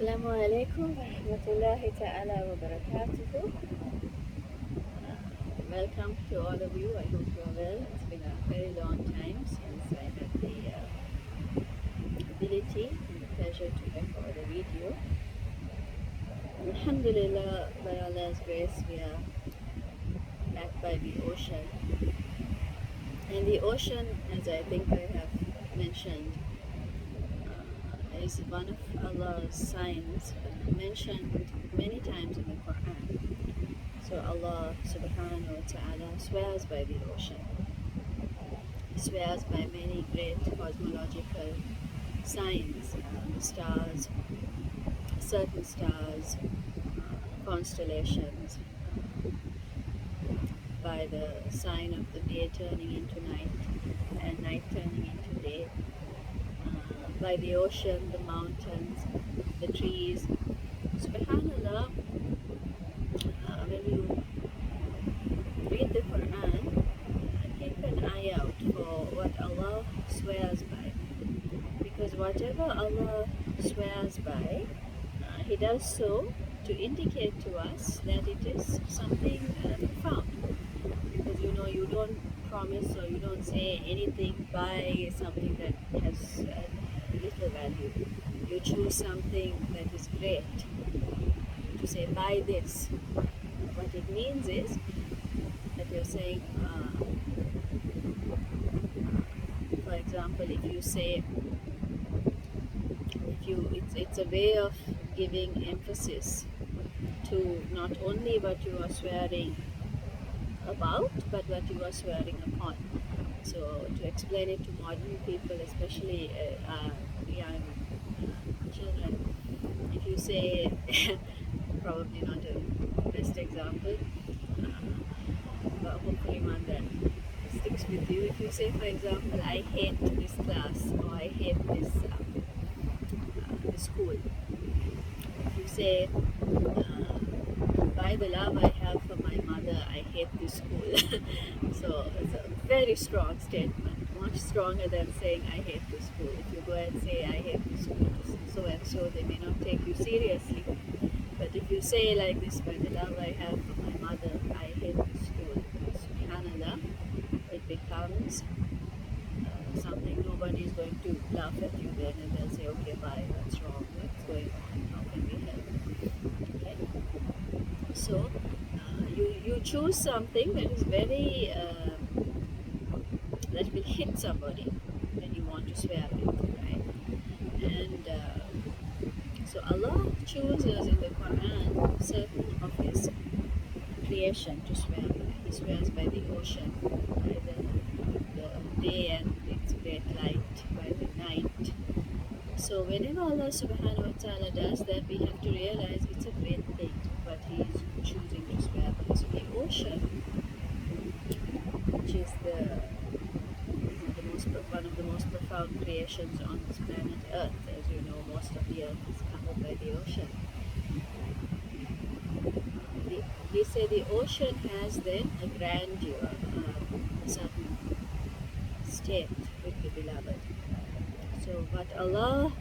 Assalamu alaikum wa rahmatullahi ta'ala wa barakatuhu. Welcome to all of you. I hope you are well. It's been a very long time since I had the ability and the pleasure to record a video. Alhamdulillah, by Allah's grace, we are back by the ocean. And the ocean, as I think I have mentioned, is one of Allah's signs mentioned many times in the Quran. So Allah subhanahu wa ta'ala swears by the ocean. He swears by many great cosmological signs, stars, certain stars, constellations, by the sign of the day turning into night and night turning into day, by the ocean, the mountains, the trees. SubhanAllah, when you read the Quran, keep an eye out for what Allah swears by. Because whatever Allah swears by, He does so to indicate to us that it is something profound. Because you don't promise or you don't say anything by something that has little value. You choose something that is great to say by this. What it means is that you're saying, for example, if you say, it's a way of giving emphasis to not only what you are swearing about, but what you are swearing upon. So to explain it to modern people, especially young children, if you say, probably not a best example, but hopefully one that sticks with you. If you say, for example, I hate this class, or I hate this school. If you say, by the love I have for my mother, I hate this school. So it's a very strong statement, much stronger than saying I hate this school. If you go and say I hate this school to so and so, they may not take you seriously. But if you say like this, by the love I have for my mother, I hate this school, subhanallah, it becomes something nobody is going to laugh at you then, and they'll say, okay, bye, what's wrong, what's going on, how can we help? Okay? So you choose something that is very that will hit somebody when you want to swear with, right? And so Allah chooses in the Quran certain of His creation to swear by. He swears by the ocean, by the day and its great light, by the night. So whenever Allah subhanahu wa ta'ala does that, we have to realize it's a great thing what He is choosing to swear by. So the ocean, which is one of the most profound creations on this planet Earth, as you know, most of the Earth is covered by the ocean. We say the ocean has then a grandeur, a certain state with the beloved. So what Allah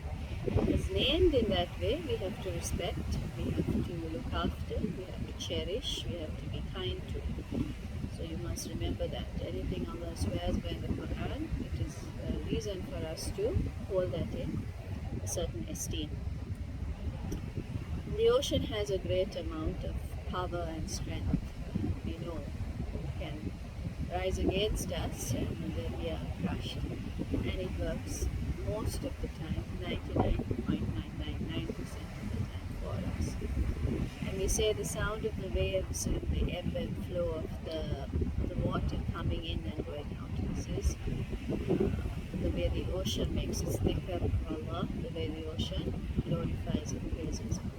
has named in that way, we have to respect, we have to look after, we have to cherish, we have to be kind to. So you must remember that anything Allah swears by in the Quran, it is a reason for us to hold that in a certain esteem. The ocean has a great amount of power and strength. We know it can rise against us and then we are crushed. And it works most of the time, 99.999% of the time for us. And we say the sound of the waves and the ebb and flow of the water coming in and going out. This is the way the ocean makes its dhikr of Allah, the way the ocean glorifies and praises Allah.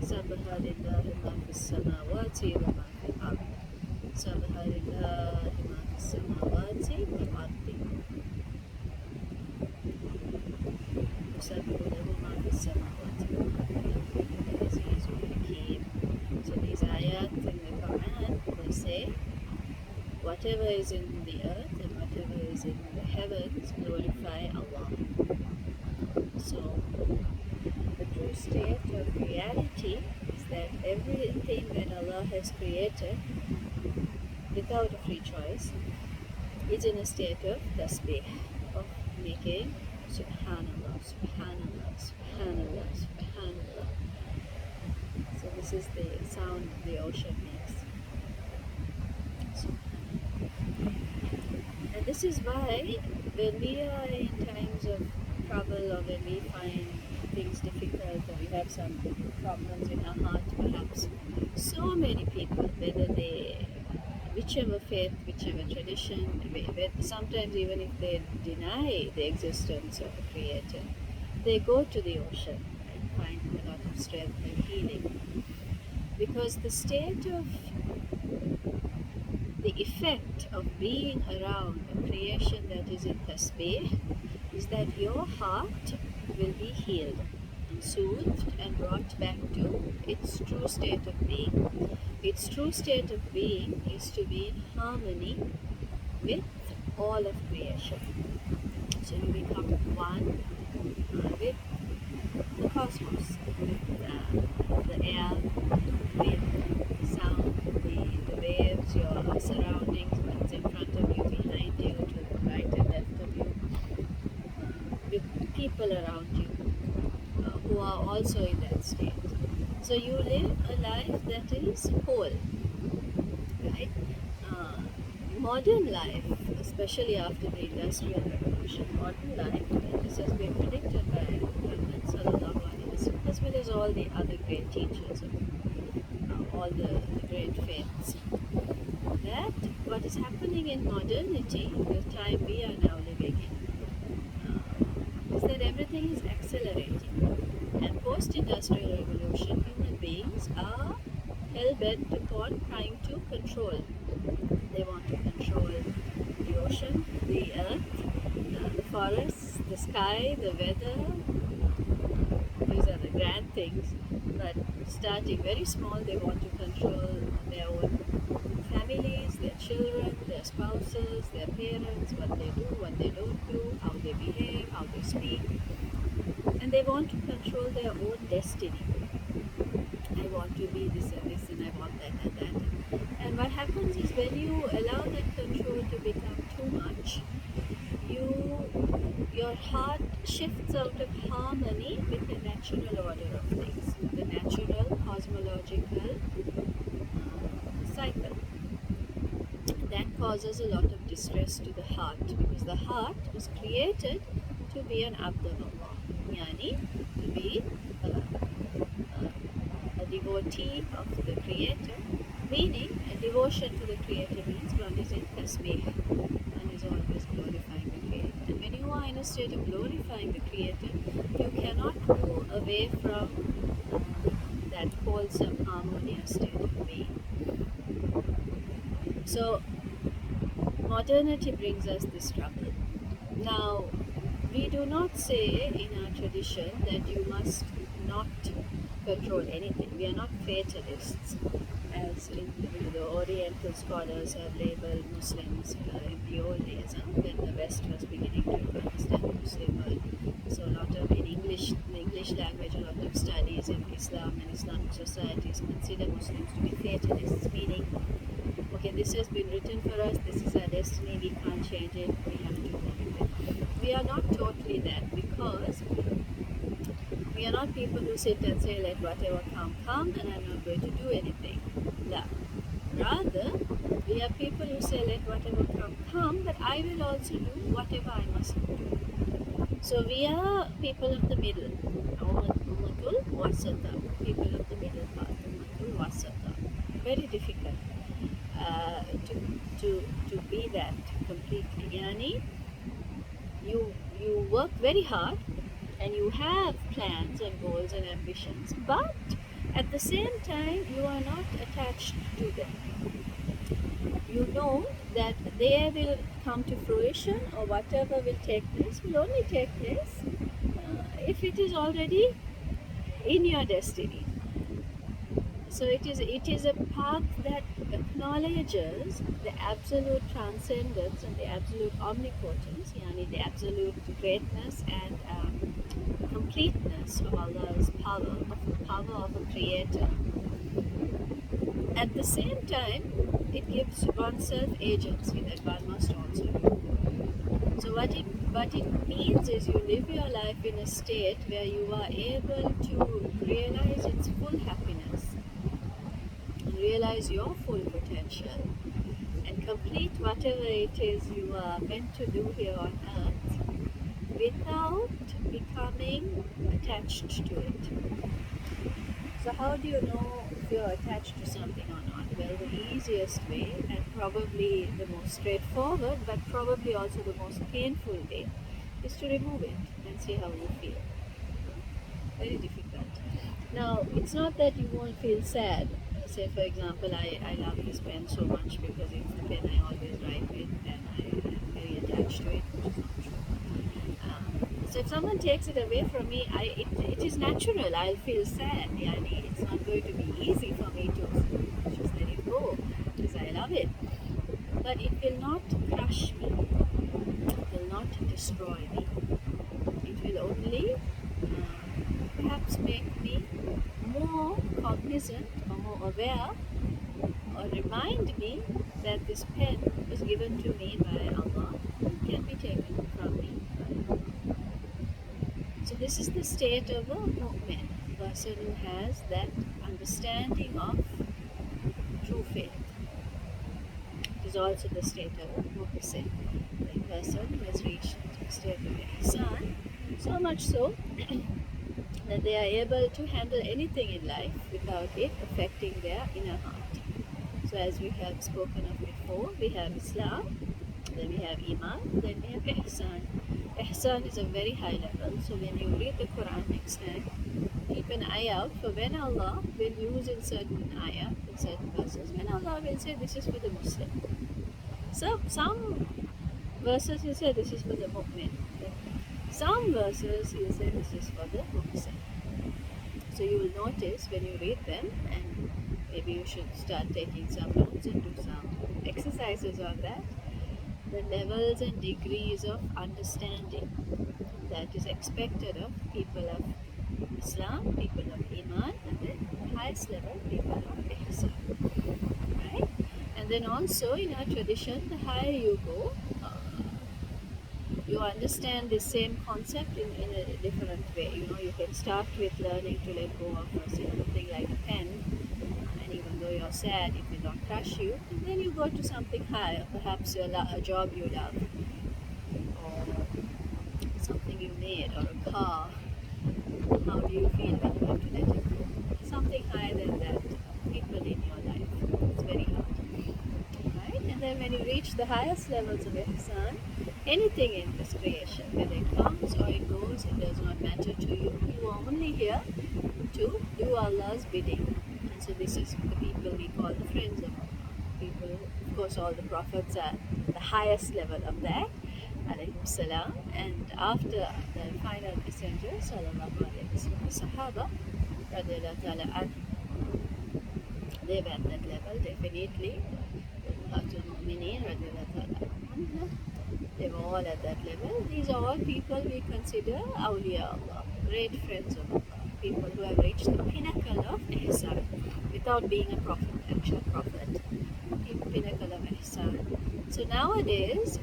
Sabbaha lillahi ma fis samawati wa ma fil ard. Sabbaha lillahi ma fis samawati wal ardi. Yusabbihu lahu ma fis samawati wal ardi. Al-Aziz al-Hakim. So these ayat in the Quran will say whatever is in the earth and whatever is in the heavens heavens glorify Allah. So the true state of reality is that everything that Allah has created without a free choice is in a state of tasbih, of making subhanallah, subhanallah, subhanallah, subhanallah. So this is the sound the ocean makes. And this is why when we are in times of trouble, or when we find things difficult, or we have some problems in our heart perhaps, so many people, whether they, whichever faith, whichever tradition, sometimes even if they deny the existence of a creator, they go to the ocean and find a lot of strength and healing. Because the state of, the effect of being around a creation that is in tasbih is that your heart will be healed and soothed and brought back to its true state of being. Its true state of being is to be in harmony with all of creation. So you become one with the cosmos, with the air, with the sound, the waves, your surroundings, what's in front of you, behind you, to the right and left of you, with people around you who are also in that state. So you live a life that is whole, right? Modern life, especially after the Industrial Revolution, modern life, and this has been predicted by Muhammad sallallahu alaihi wasallam, as well as all the other great teachers of all the great faiths, that what is happening in modernity, the time we are now living in, is that everything is accelerating. And post-industrial revolution, human beings are hell-bent upon trying to control. They want to control the ocean, the earth, the forests, the sky, the weather. These are the grand things. But starting very small, they want to control their own families, their children, their spouses, their parents, what they do, what they don't do, how they behave, how they speak. And they want to control their own destiny. I want to be this and this, and I want that and that. And what happens is, when you allow that control to become too much, your heart shifts out of harmony with the natural order of things, the natural cosmological cycle. That causes a lot of distress to the heart, because the heart was created to be an abd of Allah, yani to be a devotee of the Creator, meaning a devotion to the Creator means one is in tasbih, one is always glorifying the Creator. And when you are in a state of glorifying the Creator, you cannot move away from that wholesome, harmonious state of being. So modernity brings us this trouble. Now, we do not say in our tradition that you must not control anything. We are not fatalists, as in the Oriental scholars have labeled Muslims in the old days, when the West was beginning to understand the Muslim world. So a lot of, in the English language, a lot of studies in Islam and Islamic societies consider Muslims to be fatalists, meaning, okay, this has been written for us, this is our destiny, we can't change it, we have to go with it. We are not totally that, because we are not people who sit and say, let whatever come, come, and I'm not going to do anything. No. Rather, we are people who say, let whatever come, come, but I will also do whatever I must do. So we are people of the middle, ummatul wasata, people of the middle path, ummatul wasata. Very difficult to be that completely. Yani, you work very hard, and you have plans and goals and ambitions, but at the same time you are not attached to them. You know that they will come to fruition, or whatever will take place will only take place if it is already in your destiny. So it is a path that acknowledges the absolute transcendence and the absolute omnipotence, yani the absolute greatness and completeness of Allah's power, of the power of a creator. At the same time, it gives oneself agency that one must also do. So what it means is you live your life in a state where you are able to realize its full happiness, and realize your full potential, and complete whatever it is you are meant to do here on earth without becoming attached to it. So how do you know if you're attached to something or not? Well, the easiest way, and probably the most straightforward, but probably also the most painful way, is to remove it and see how you feel. Very difficult. Now, it's not that you won't feel sad. Say, for example, I love this pen so much because it's the pen I always write with, and I am very attached to it, which is not true. So if someone takes it away from me, it is natural. I'll feel sad. It's not going to be easy for me to just let it go because I love it. But it will not crush me. It will not destroy me. It will only perhaps make me more cognizant or more aware, or remind me that this pen was given to me by Allah and can be taken from me by Allah. So this is the state of a mu'min, a person who has that understanding of true faith. It is also the state of a muhsin, a person who has reached the state of ihsan, so much so that they are able to handle anything in life without it affecting their inner heart. So as we have spoken of before, we have Islam, then we have Iman, then we have Ihsan. Ihsan is a very high level, so when you read the Quran next time, keep an eye out for when Allah will use in certain ayah, in certain verses, when Allah will say this is for the Muslim. So some verses He'll say this is for the mu'min. Some verses He'll say this is for the muhsin. So you will notice when you read them, and maybe you should start taking some notes and do some exercises on that, the levels and degrees of understanding that is expected of people of Islam, people of Iman, and then the highest level, people of Ihsan. Right? And then also in our tradition, the higher you go, you understand the same concept in a different way. You can start with learning to let go of a simple thing like a pen, and even though you're sad, it will not crush you. And then you go to something higher, perhaps a job you love, or something you made, or a car. How do you feel when you have to let it go? Something higher than that, people in your life. It's very hard. Right? And then when you reach the highest levels of ihsan, anything in this creation, whether it comes or it goes, it does not matter to you. You are only here to do Allah's bidding. And so this is the people we call the friends of Allah. People, of course, all the prophets are the highest level of that, alayhim salam. And after the final messenger, sallallahu alayhi wa sallam, the Sahaba, radiallahu ta'ala anhu, they were at that level, definitely. They were all at that level. These are all people we consider awliya Allah, great friends of Allah, people who have reached the pinnacle of ihsan without being a prophet, actual prophet. Pinnacle of ihsan. So nowadays,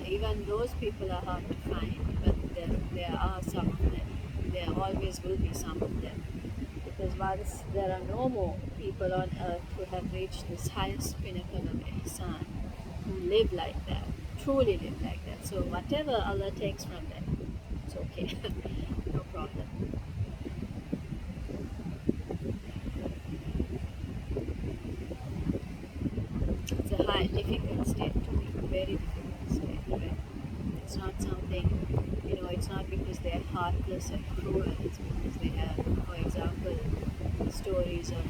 even those people are hard to find, but there are some of them. There always will be some of them. Because once there are no more people on earth who have reached this highest pinnacle of ihsan, who live like that, truly live like that. So whatever Allah takes from them, it's okay, no problem. It's a high, difficult state to be, very difficult state, right? It's not something, it's not because they're heartless and cruel, it's because they have, for example, stories of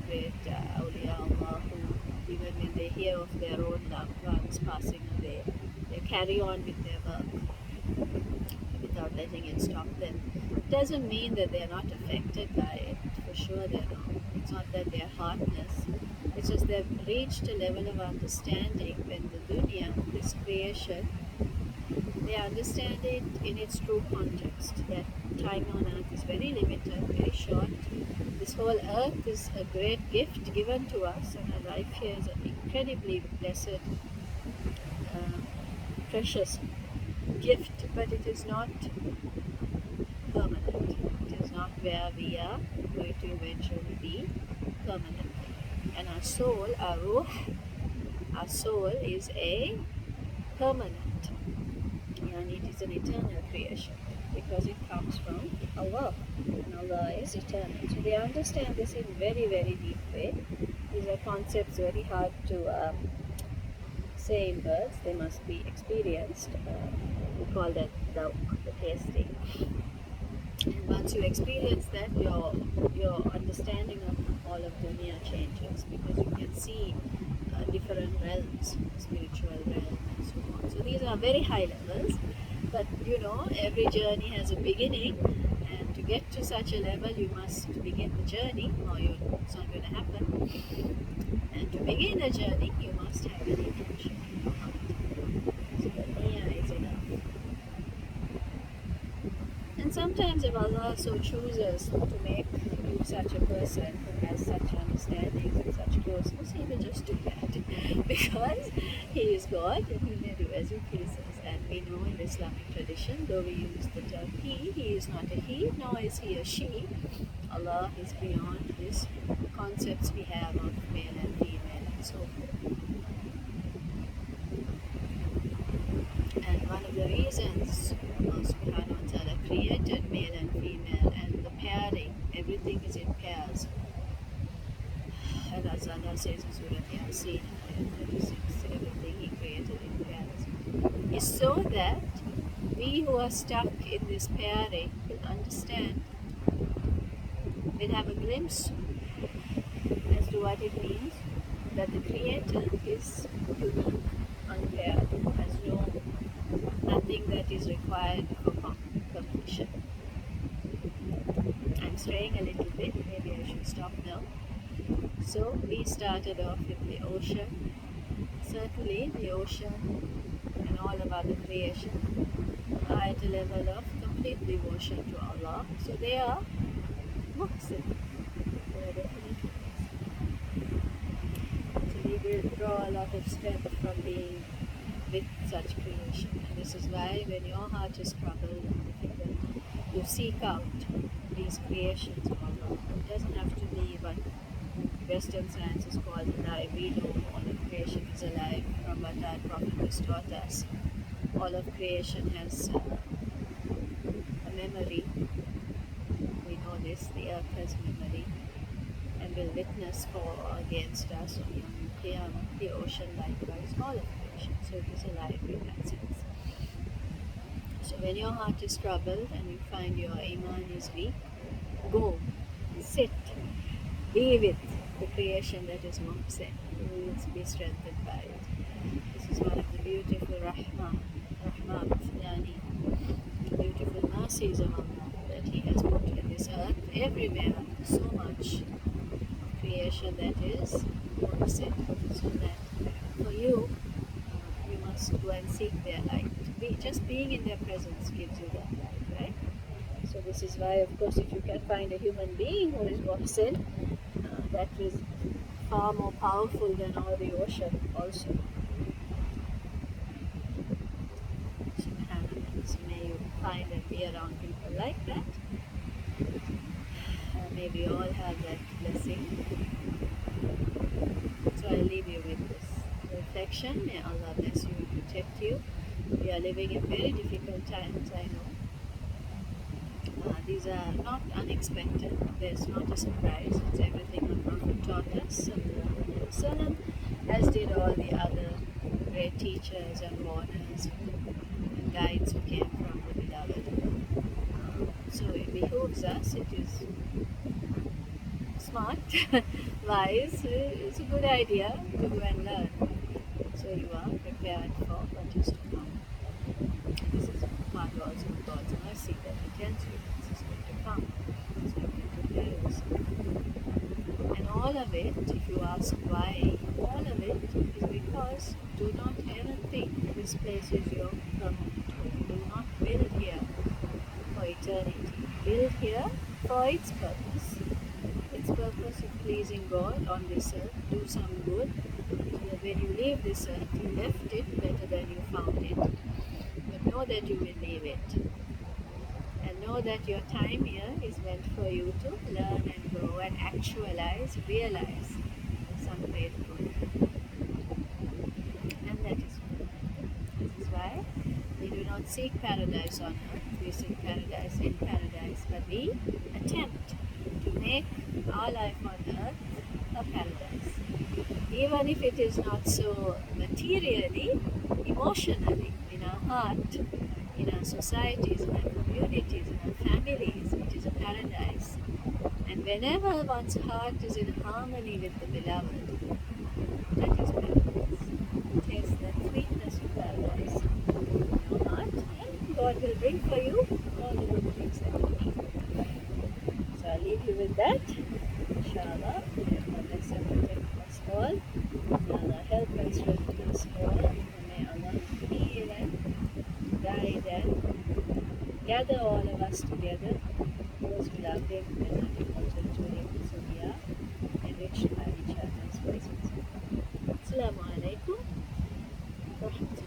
great awliya Allah who, even when they hear of their own loved ones passing away, they carry on with their work without letting it stop them. It doesn't mean that they're not affected by it, for sure they're not. It's not that they're heartless, it's just they've reached a level of understanding when the dunya, this creation, They understand it in its true context, that time on earth is very limited, very short. This whole earth is a great gift given to us, and our life here is an incredibly blessed, precious gift, but it is not permanent. It is not where we are going to eventually be permanently. And our soul, our ruh, our soul is a permanent, and it is an eternal creation because it comes from Allah, and Allah is eternal. So they understand this in very, very deep way. These are concepts very hard to say in words. They must be experienced. We call that the tasting. And once you experience that, your understanding of all of dunya changes, because you can see different realms, spiritual realm, and so on. So these are very high levels, but every journey has a beginning, and to get to such a level, you must begin the journey, or it's not going to happen. And to begin a journey, you must have an intention in your heart. So the niyyah is enough. And sometimes if Allah so chooses to make you such a person who has such understandings and such closeness, He will just do that because He is God and He may do as He pleases. And we know in the Islamic tradition, though we use the term He is not a He, nor is He a She. Allah is beyond these concepts we have of male and female and so forth. And one of the reasons Allah subhanahu wa ta'ala created male and female and the pairing, everything is in pairs. And as Allah says in Surah Yasin, 36, everything He created in pairs, is so that we who are stuck in this pairing will understand, will have a glimpse as to what it means that the Creator is unique, unpaired, has nothing that is required for completion. I'm straying a little bit, maybe I should stop now. So we started off with the ocean. Certainly the ocean and all of other creation are at a level of complete devotion to Allah. So they are muhsin. They are definitely muhsin. So we will draw a lot of strength from being with such creation. And this is why when your heart is troubled and difficult, you seek out these creations of Allah. It doesn't have to be what Western science is called alive. We know all of creation is alive from what our Prophet has taught us. All of creation has a memory. We know this, the earth has memory and will witness for or against us on Yawm Qiyamah. The ocean likewise, all of creation. So it is alive in that sense. So when your heart is troubled and you find your iman is weak, go, sit, be with the creation that is muhsin. You will be strengthened by it. This is one of the beautiful beautiful mercies of Allah that He has put in this earth. Everywhere, so much creation that is muhsin, so that for you, you must go and seek their light. Just being in their presence gives you that light, right? So this is why, of course, if you can find a human being who is muhsin, that is far more powerful than all the ocean also. SubhanAllah. So may you find and be around people like that. May we all have that blessing. So I leave you with this reflection. May Allah bless you and protect you. We are living in very difficult times, I know. These are not unexpected. There's not a surprise. It's everything the Prophet taught us, sallallahu, as did all the other great teachers and warners and guides who came from the beloved. So it behooves us. It is smart, wise. It's a good idea to go and learn. So you are prepared for what is to come. This is part also of God's mercy that He tells you this is going to come. So you can prepare yourself. And all of it, if you ask why, all of it is because do not ever think this place is your permanent. eternity, built here for its purpose. Its purpose of pleasing God on this earth, do some good, so that when you leave this earth, you left it better than you found it. But know that you will leave it. And know that your time here is meant for you to learn and grow and actualize, realize some great good. And that is good. This is why we do not seek paradise on earth, we seek paradise in paradise, but we attempt to make our life on earth a paradise. Even if it is not so materially, emotionally, in our heart, in our societies, in our communities, in our families, it is a paradise. And whenever one's heart is in harmony with the beloved, that is paradise. Taste that sweetness of paradise in your heart, and God will bring for you all the good things that you need. So I'll leave you with that. Inshallah, may Allah bless and protect us all. May Allah help and strengthen us all. And may Allah heal and guide and gather all of us together, those who love Him and are devoted to Him, so we are enriched by each other's presence. Assalamu alaikum wa rahmatullahi.